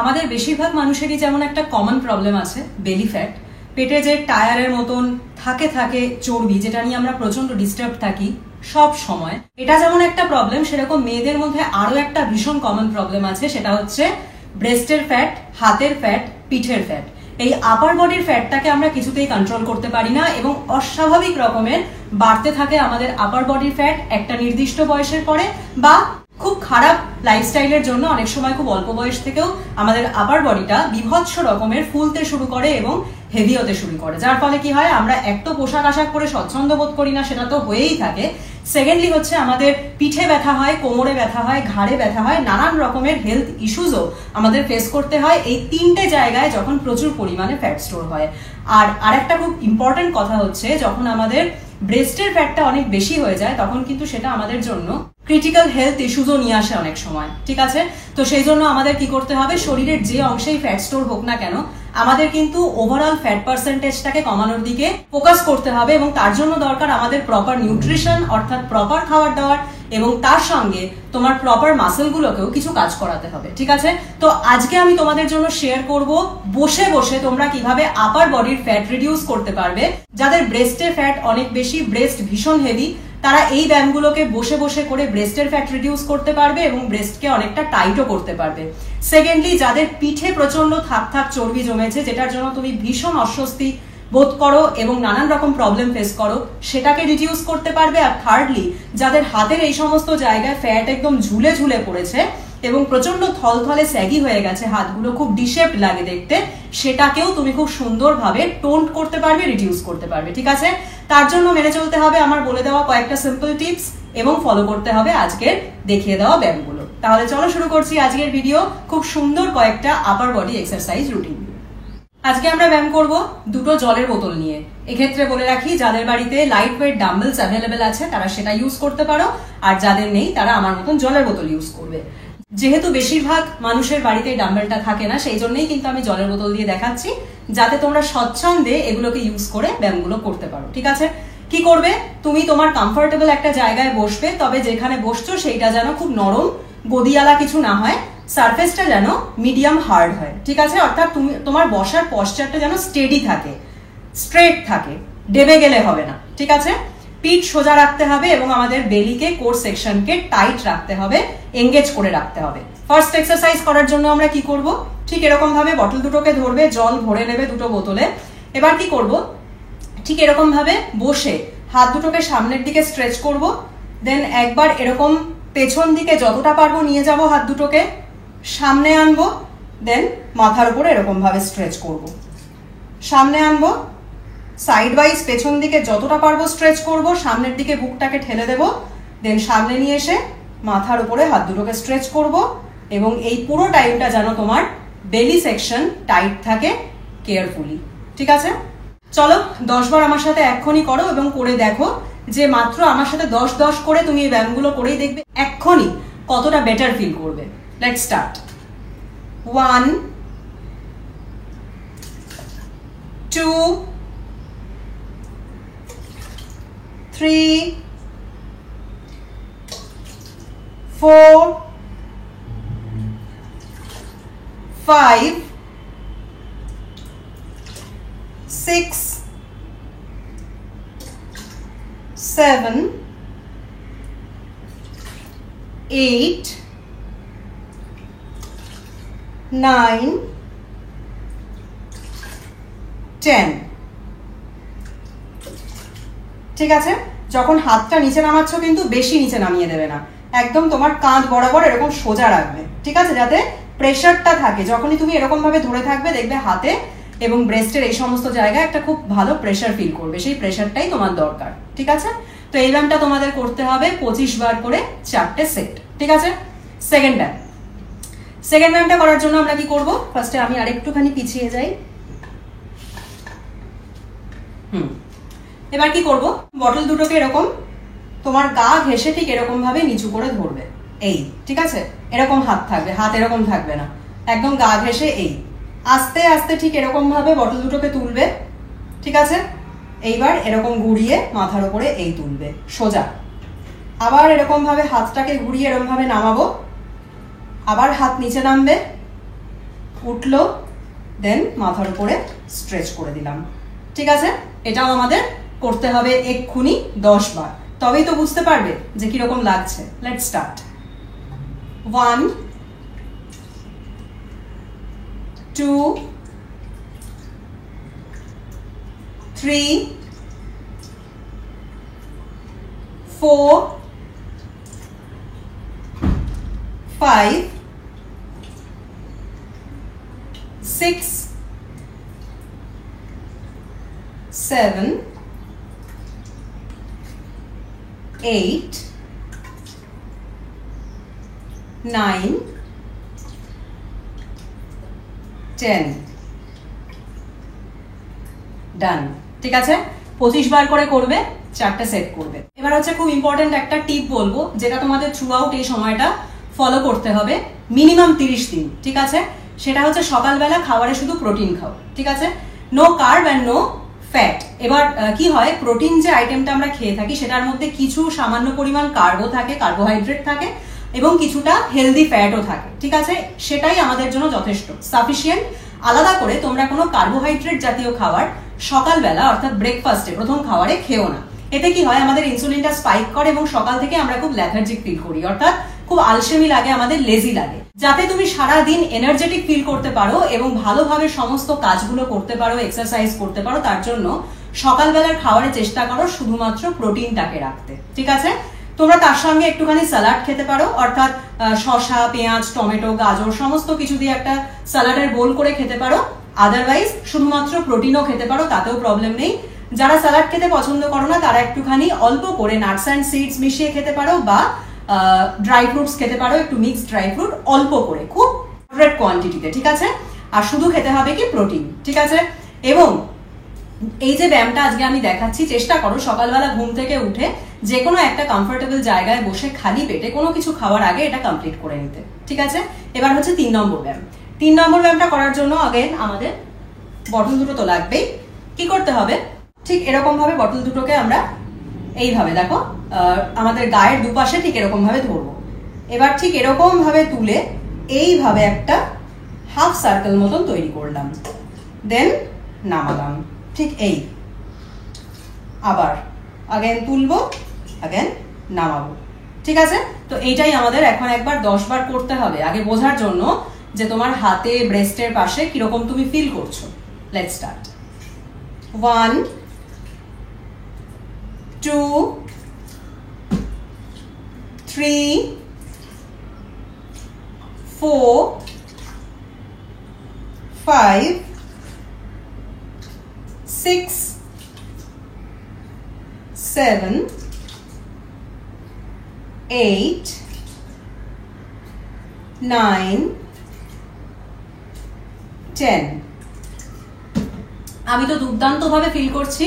আমাদের বেশিরভাগ মানুষেরই যেমন একটা কমন প্রবলেম আছে বেলি ফ্যাট, পেটে যে টায়ারের মতন থাকে চর্বি, যেটা নিয়ে আমরা প্রচন্ড ডিস্টার্ব থাকি সব সময়। এটা যেমন একটা প্রবলেম, সেরকম মেয়েদের মধ্যে আরো একটা ভীষণ কমন প্রবলেম আছে, সেটা হচ্ছে ব্রেস্টের ফ্যাট, হাতের ফ্যাট, পিঠের ফ্যাট। এই আপার বডির ফ্যাটটাকে আমরা কিছুতেই কন্ট্রোল করতে পারি না এবং অস্বাভাবিক রকমের বাড়তে থাকে আমাদের আপার বডির ফ্যাট একটা নির্দিষ্ট বয়সের পরে, বা খুব খারাপ লাইফস্টাইলের জন্য অনেক সময় খুব অল্প বয়স থেকেও আমাদের আপার বডিটা বিভৎস রকমের ফুলতে শুরু করে এবং হেভি হতে শুরু করে, যার ফলে কি হয়, আমরা এক তো পোশাক আশাক করে স্বচ্ছন্দ বোধ করি না, সেটা তো হয়েই থাকে। সেকেন্ডলি হচ্ছে আমাদের পিঠে ব্যথা হয়, কোমরে ব্যথা হয়, ঘাড়ে ব্যথা হয়, নানান রকমের হেলথ ইস্যুসও আমাদের ফেস করতে হয় এই তিনটে জায়গায় যখন প্রচুর পরিমাণে ফ্যাট স্টোর হয়। আর আরেকটা খুব ইম্পর্টেন্ট কথা হচ্ছে, যখন আমাদের ব্রেস্টের ফ্যাটটা অনেক বেশি হয়ে যায় তখন কিন্তু সেটা আমাদের জন্য ক্রিটিক্যাল হেলথ ইস্যুসও নিয়ে আসে অনেক সময়, ঠিক আছে? তো সেই জন্য আমাদের কি করতে হবে, শরীরের যে অংশেই ফ্যাট স্টোর হোক না কেন, আমাদের কিন্তু ওভারঅল ফ্যাট পার্সেন্টেজটাকে কমানোর দিকে ফোকাস করতে হবে এবং তার জন্য দরকার আমাদের প্রপার নিউট্রিশন, অর্থাৎ প্রপার খাবার দাবার, এবং তার সঙ্গে তোমার প্রপার মাসেলগুলোকেও কিছু কাজ করাতে হবে, ঠিক আছে? তো আজকে আমি তোমাদের জন্য শেয়ার করব বসে বসে তোমরা কিভাবে আপার বডির ফ্যাট রিডিউস করতে পারবে। যাদের ব্রেস্টের ফ্যাট অনেক বেশি, ব্রেস্ট ভীষণ হেভি, তারা এই ব্যায়ামগুলোকে বসে বসে করে ব্রেস্টের ফ্যাট রিডিউস করতে পারবে এবং ব্রেস্টকে অনেকটা টাইটও করতে পারবে। সেকেন্ডলি, যাদের পিঠে প্রচন্ড থাক চর্বি জমেছে, যেটার জন্য তুমি ভীষণ অস্বস্তি বোধ করো এবং নানান রকম প্রবলেম ফেস করো, সেটাকে রিডিউস করতে পারবে। আর থার্ডলি, যাদের হাতের এই সমস্ত জায়গায় ফ্যাট একদম ঝুলে ঝুলে পড়েছে এবং প্রচন্ড থলথলে স্যাগি হয়ে গেছে, হাতগুলো খুব ডিশেপড লাগে দেখতে, সেটাকেও তুমি খুব সুন্দরভাবে টোন করতে পারবে, রিডিউস করতে পারবে, ঠিক আছে? তার জন্য মেনে চলতে হবে আমার বলে দেওয়া কয়েকটা সিম্পল টিপস এবং ফলো করতে হবে আজকের দেখিয়ে দেওয়া ব্যায়ামগুলো। তাহলে চলো শুরু করছি আজকের ভিডিও, খুব সুন্দর কয়েকটা আপার বডি এক্সারসাইজ রুটিন। আজকে আমরা ব্যায়াম করব দুটো জলের বোতল নিয়ে। এক্ষেত্রে বলে রাখি, যাদের বাড়িতে লাইট ওয়েট ডাম্বেলস অ্যাভেলেবেল আছে তারা সেটা ইউজ করতে পারো, আর যাদের নেই তারা আমার মতন জলের বোতল ইউজ করবে। যেহেতু বেশিরভাগ মানুষের বাড়িতে ডাম্বেলটা থাকে না, সেই জন্যই কিন্তু আমি জলের বোতল দিয়ে দেখাচ্ছি, যাতে তোমরা স্বচ্ছন্দে এগুলোকে ইউজ করে ব্যায়ামগুলো করতে পারো, ঠিক আছে? কি করবে, তুমি তোমার কমফোর্টেবল একটা জায়গায় বসবে, তবে যেখানে বসছো সেইটা যেন খুব নরম গদিয়ালা কিছু না হয়, সারফেসটা যেন মিডিয়াম হার্ড হয়, ঠিক আছে? অর্থাৎ তুমি তোমার বসার পশ্চারটা যেন স্টেডি থাকে, স্ট্রেট থাকে, ডেবে গেলে হবে না, ঠিক আছে? পিঠ সোজা রাখতে হবে এবং আমাদের বেলিকে, কোর সেকশনকে টাইট রাখতে হবে, এঙ্গেজ করে রাখতে হবে। ফার্স্ট এক্সারসাইজ করার জন্য আমরা কি করব, ঠিক এরকম ভাবে বটল দুটোকে ধরবে, জল ভরে নেবে দুটো বোতলে। এবার কি করব, ঠিক এরকম ভাবে বসে হাত দুটোকে সামনের দিকে স্ট্রেচ করব, দেন একবার এরকম পেছন দিকে যতটা পারবো নিয়ে যাব, হাত দুটোকে সামনে আনবো, দেন মাথার উপরে এরকম ভাবে স্ট্রেচ করব, সামনে আনবো, সাইড ওয়াইজ পেছন দিকে যতটা পারবো স্ট্রেচ করব, সামনের দিকে বুকটাকে ঠেলে দেব, দেন সামনে নিয়ে এসে মাথার উপরে হাত দুটোকে স্ট্রেচ করব এবং এই পুরো টাইমটা যেন তোমার বেলি সেকশন টাইট থাকে কেয়ারফুলি, ঠিক আছে? চলো 10 বার আমার সাথে এক্ষুনি করো এবং করে দেখো যে মাত্র আমার সাথে 10 করে তুমি এই ব্যায়ামগুলো করেই দেখবে এক্ষুনি কতটা বেটার ফিল করবে। Let's start. 1 2 3 4 5 6 7 8 9 10। ঠিক আছে? যখন হাতটা নিচে নামাচ্ছ কিন্তু বেশি নিচে নামিয়ে দেবে না, একদম তোমার কাঁধ বরাবর এরকম সোজা রাখবে, ঠিক আছে? যাতে প্রেশারটা থাকে, যখনই তুমি এরকম ভাবে ধরে থাকবে দেখবে হাতে এবং ব্রেস্টের এই সমস্ত জায়গায় একটা খুব ভালো প্রেশার ফিল করবে, সেই প্রেশারটাই তোমার দরকার, ঠিক আছে? তো এই ব্যায়ামটা তোমাদের করতে হবে 25 বার করে 4টে সেট, ঠিক আছে? সেকেন্ড ব্যায়ামটা করার জন্য আমরা কি করব, ফার্স্টে আমি আরেকটুখানি পিছিয়ে যাই। এবার কি করব, বটল দুটোকে এরকম তোমার গা ঘেঁষে ঠিক এরকম ভাবে নিচু করে ধরবে, এই, ঠিক আছে? এরকম হাত থাকবে, হাত এরকম থাকবে না, একদম গা ঘেঁষে এই আস্তে আস্তে ঠিক এরকম ভাবে বটল দুটোকে তুলবে, ঠিক আছে? এইবার এরকম ঘুরিয়ে মাথার উপরে এই তুলবে সোজা, আবার এরকম ভাবে হাতটাকে ঘুরিয়ে এরকম ভাবে নামাবো, আবার হাত নিচে নামবে, উঠলো, দেন মাথার উপরে স্ট্রেচ করে দিলাম। ঠিক আছে, এটাও আমাদের করতে হবে এক্ষুনি 10 বার, তবেই তো বুঝতে পারবে যে কিরকম লাগছে। Let's start. 1 2 3 4 5 6 7 8 9 10 ডান। ঠিক আছে, 25 বার করে করবে, 4টে সেট করবে। এবার হচ্ছে খুব ইম্পর্টেন্ট একটা টিপ বলবো, যেটা তোমাদের থ্রু আউট এই সময়টা ফলো করতে হবে মিনিমাম 30 দিন। ঠিক আছে, সেটা হচ্ছে সকালবেলা খাবারে শুধু প্রোটিন খাও। ঠিক আছে, no carb and no fat. এবার কি হয়, প্রোটিন যে আইটেমটা আমরা খেয়ে থাকি সেটার মধ্যে কিছু সামান্য পরিমাণ কার্বও থাকে, কার্বোহাইড্রেট থাকে, এবং কিছুটা হেলদি ফ্যাটও থাকে। ঠিক আছে, সেটাই আমাদের জন্য যথেষ্ট, সাফিসিয়েন্ট। আলাদা করে তোমরা কোনো কার্বোহাইড্রেট জাতীয় খাবার সকালবেলা অর্থাৎ ব্রেকফাস্টে প্রথম খাবারে খেও না। এতে কি হয়, আমাদের ইনসুলিনটা স্পাইক করে এবং সকাল থেকে আমরা খুব ল্যাথার্জিক ফিল করি, অর্থাৎ খুব আলসেমি লাগে, আমাদের লেজি লাগে। যাতে তুমি সারা দিন এনার্জেটিক ফিল করতে পারো এবং ভালোভাবে সমস্ত কাজগুলো করতে পারো, এক্সারসাইজ করতে পারো, তার জন্য সকালবেলার খাবারে চেষ্টা করো শুধুমাত্র প্রোটিনটাকে রাখতে। ঠিক আছে, তোমরা তার সঙ্গে একটুখানি স্যালাড খেতে পারো, অর্থাৎ শসা, পেঁয়াজ, টমেটো, গাজর সমস্ত কিছু দিয়ে একটা স্যালাডের বোল করে খেতে পারো। আদারওয়াইজ শুধুমাত্র প্রোটিনও খেতে পারো, তাতেও প্রবলেম নেই। যারা স্যালাড খেতে পছন্দ করো না তারা একটুখানি অল্প করে নাটস অ্যান্ড সিডস মিশিয়ে খেতে পারো, বা ড্রাই ফ্রুটস খেতে পারো, একটু মিক্সড ড্রাই ফ্রুট অল্প করে, খুব মডারেট কোয়ান্টিটিতে। ঠিক আছে, আর শুধু খেতে হবে কি প্রোটিন। ঠিক আছে, এবং এই যে ব্যায়ামটা আজকে আমি দেখাচ্ছি, চেষ্টা করো সকালবেলা ঘুম থেকে উঠে যে কোনো একটা কমফোর্টেবল জায়গায় বসে খালি পেটে কোনো কিছু খাওয়ার আগে এটা কমপ্লিট করে নিতে। ঠিক আছে, এবার হচ্ছে 3 নম্বর ব্যায়াম। 3 নম্বর ব্যায়ামটা করার জন্য আগেন আমাদের বটল দুটো তো লাগবেই। কি করতে হবে, ঠিক এরকম ভাবে বটল দুটোকে আমরা এইভাবে, দেখো আমাদের গায়ের দুপাশে ঠিক এরকম ভাবে ধরবো। এবার ঠিক এরকম ভাবে তুলে এইভাবে একটা হাফ সার্কেল মতন তৈরি করলাম, দেন নামালাম। ঠিক এই, আবার আগেন তুলবো, আগেন নামাবো। ঠিক আছে, তো এইটাই আমাদের এখন একবার 10 বার করতে হবে, আগে বোঝার জন্য যে তোমার হাতে ব্রেস্টের পাশে কিরকম তুমি ফিল করছো। Let's start. 1 2 3 4 5 6 7 8 9 10। আমি তো দুর্দান্ত ভাবে ফিল করছি,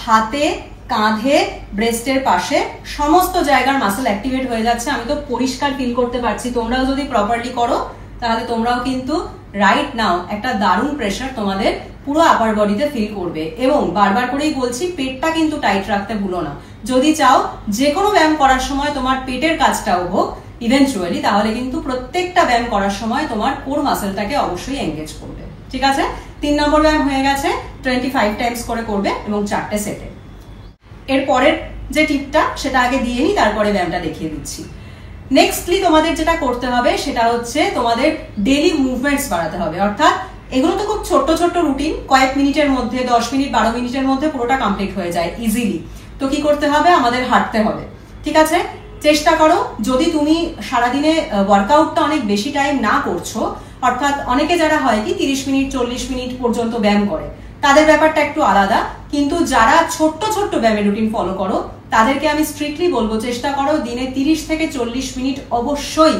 হাতে, কাঁধে, ব্রেস্টের পাশে সমস্ত জায়গার মাসেল অ্যাক্টিভেট হয়ে যাচ্ছে। আমি তো পরিষ্কার ফিল করতে পারছি। তোমরাও যদি প্রপারলি করো তাহলে তোমরাও কিন্তু রাইট নাও একটা দারুণ প্রেশার তোমাদের পুরো আপার বডিতে ফিল করবে। এবং বারবার করেই বলছি, পেটটা কিন্তু টাইট রাখতে ভুলো না। যদি চাও যে কোনো ব্যায়াম করার সময় তোমার পেটের কাজটাও হোক ইভেন্চুয়ালি, তাহলে কিন্তু প্রত্যেকটা ব্যায়াম করার সময় তোমার কোর মাসেলটাকে অবশ্যই এঙ্গেজ করবে। ঠিক আছে, 3 নম্বর ব্যায়াম হয়ে গেছে। 25 টাইমস করে করবে এবং 4টে সেটে। এর পরের যে টিপটা সেটা আগে দিয়ে নি, তারপরে ব্যায়ামটা দেখিয়ে দিচ্ছি। নেক্সটলি তোমাদের যেটা করতে হবে সেটা হচ্ছে তোমাদের ডেইলি মুভমেন্টস বাড়াতে হবে। অর্থাৎ এগুলো তো খুব ছোট্ট ছোট্ট রুটিন, কয়েক মিনিটের মধ্যে, 10 মিনিট 12 মিনিটের মধ্যে পুরোটা কমপ্লিট হয়ে যায় ইজিলি। তো কি করতে হবে, আমাদের হাঁটতে হবে। ঠিক আছে, চেষ্টা করো, যদি তুমি সারাদিনে ওয়ার্কআউটটা অনেক বেশি টাইম না করছো, অর্থাৎ অনেকে যারা হয় কি 30 মিনিট 40 মিনিট পর্যন্ত ব্যায়াম করে, তাদের ব্যাপারটা একটু আলাদা। কিন্তু যারা ছোট্ট ছোট্ট ব্যায়ামের রুটিন ফলো করো তাদেরকে আমি স্ট্রিক্টলি বলবো, চেষ্টা করো দিনে 30 থেকে 40 মিনিট অবশ্যই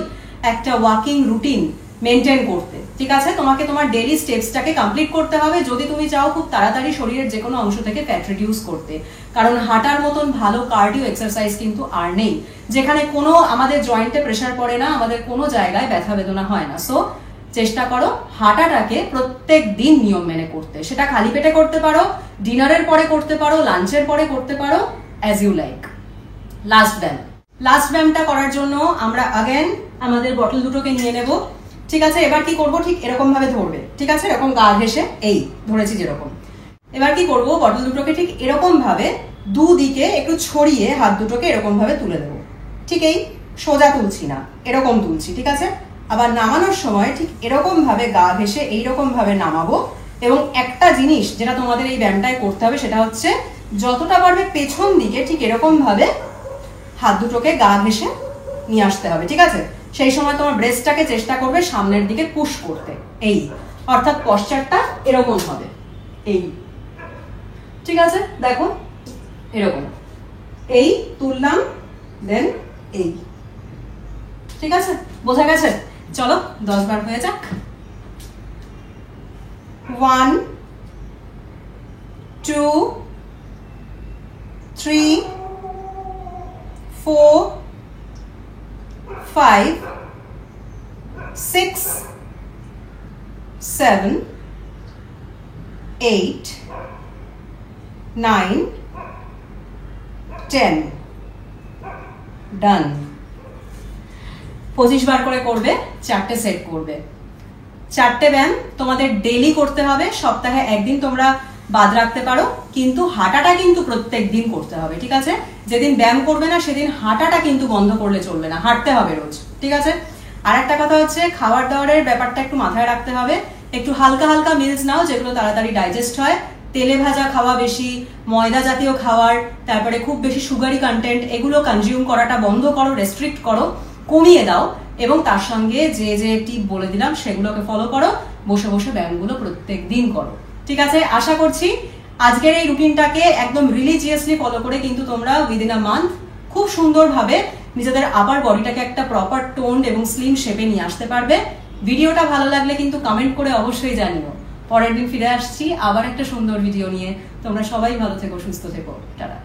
একটা ওয়াকিং রুটিন মেনটেন করতে। ঠিক আছে, তোমাকে তোমার ডেইলি স্টেপসটাকে কমপ্লিট করতে হবে যদি তুমি চাও খুব তাড়াতাড়ি শরীরের যে কোনো অংশ থেকে ফ্যাট রিডিউস করতে। কারণ হাঁটার মতন ভালো কার্ডিও এক্সারসাইজ কিন্তু আর নেই, যেখানে কোনো আমাদের জয়েন্টে প্রেসার পড়ে না, আমাদের কোনো জায়গায় ব্যথা বেদনা হয় না। সো চেষ্টা করো হাঁটাটাকে প্রত্যেক দিন নিয়ম মেনে করতে। সেটা খালি পেটে করতে পারো, ডিনারের পরে করতে পারো, লাঞ্চের পরে করতে পারো, অ্যাজ ইউ লাইক। লাস্ট ব্যায়ামটা করার জন্য আমরা আগেন আমাদের বটল দুটোকে নিয়ে নেব, ঠিক আছে, এবার কি করব, ঠিক এরকম ভাবে ধরবে, ঠিক আছে, এরকম গা ঘেঁষে, এই ধরেছি যেরকম। এবার কি করব, বটল দুটোকে ঠিক এরকম ভাবে দুদিকে একটু ছড়িয়ে হাত দুটোকে এরকম ভাবে তুলে দেবো। ঠিক এই সোজা তুলছি না, এরকম তুলছি, ঠিক আছে। আবার নামানোর সময় ঠিক এরকম ভাবে গা ঘেঁষে এইরকম ভাবে নামাবো। এবং একটা জিনিস যেটা তোমাদের এই ব্যায়ামটায় করতে হবে সেটা হচ্ছে যতটা পারবে পেছন দিকে ঠিক এরকম ভাবে হাত দুটোকে গা ঘেঁষে নিয়ে আসতে হবে, ঠিক আছে। সেই সময় তোমার ব্রেস্টটাকে চেষ্টা করবে সামনের দিকে পুশ করতে, এই অর্থাৎ পশ্চারটা এরকম হবে, এই, ঠিক আছে। দেখো এরকম, এই তুললাম, দেন এই, ঠিক আছে, বোঝা গেছে। চলো 10 বার হয়ে যাক। 1 2 3 4 5 6 7 8 9 10 ডান। 25 বার করে করবে, 4টে সেট করবে। 4টে ব্যায়াম তোমাদের ডেইলি করতে হবে, সপ্তাহে একদিন তোমরা বাদ রাখতে পারো, কিন্তু হাঁটাটা কিন্তু প্রত্যেক দিন করতে হবে, ঠিক আছে। যেদিন ব্যায়াম করবে না সেদিন হাঁটাটা কিন্তু বন্ধ করলে চলবে না, হাঁটতে হবে রোজ, ঠিক আছে। আর একটা কথা হচ্ছে খাবার দাবারের ব্যাপারটা একটু মাথায় রাখতে হবে, একটু হালকা হালকা মিলস নাও যেগুলো তাড়াতাড়ি ডাইজেস্ট হয়। তেলে ভাজা খাওয়া বেশি, ময়দা জাতীয় খাবার, তারপরে খুব বেশি সুগারি কন্টেন্ট, এগুলো কনজিউম করাটা বন্ধ করো, রেস্ট্রিক্ট করো, কমিয়ে দাও। এবং তার সঙ্গে যে যে টিপ বলে দিলাম সেগুলোকে ফলো করো, বসে বসে ব্যায়ামগুলো প্রত্যেক দিন করো, ঠিক আছে। আশা করছি আজকের এই রুটিনটাকে একদম রিলিজিয়াসলি ফলো করে কিন্তু তোমরা উইদিন আ মান্থ খুব সুন্দরভাবে নিজেদের আপার বডিটাকে একটা প্রপার টোন্ড এবং স্লিম শেপে নিয়ে আসতে পারবে। ভিডিওটা ভালো লাগলে কিন্তু কমেন্ট করে অবশ্যই জানিও। পরের দিন ফিরে আসছি আবার একটা সুন্দর ভিডিও নিয়ে। তোমরা সবাই ভালো থেকো, সুস্থ থেকো, টাটা।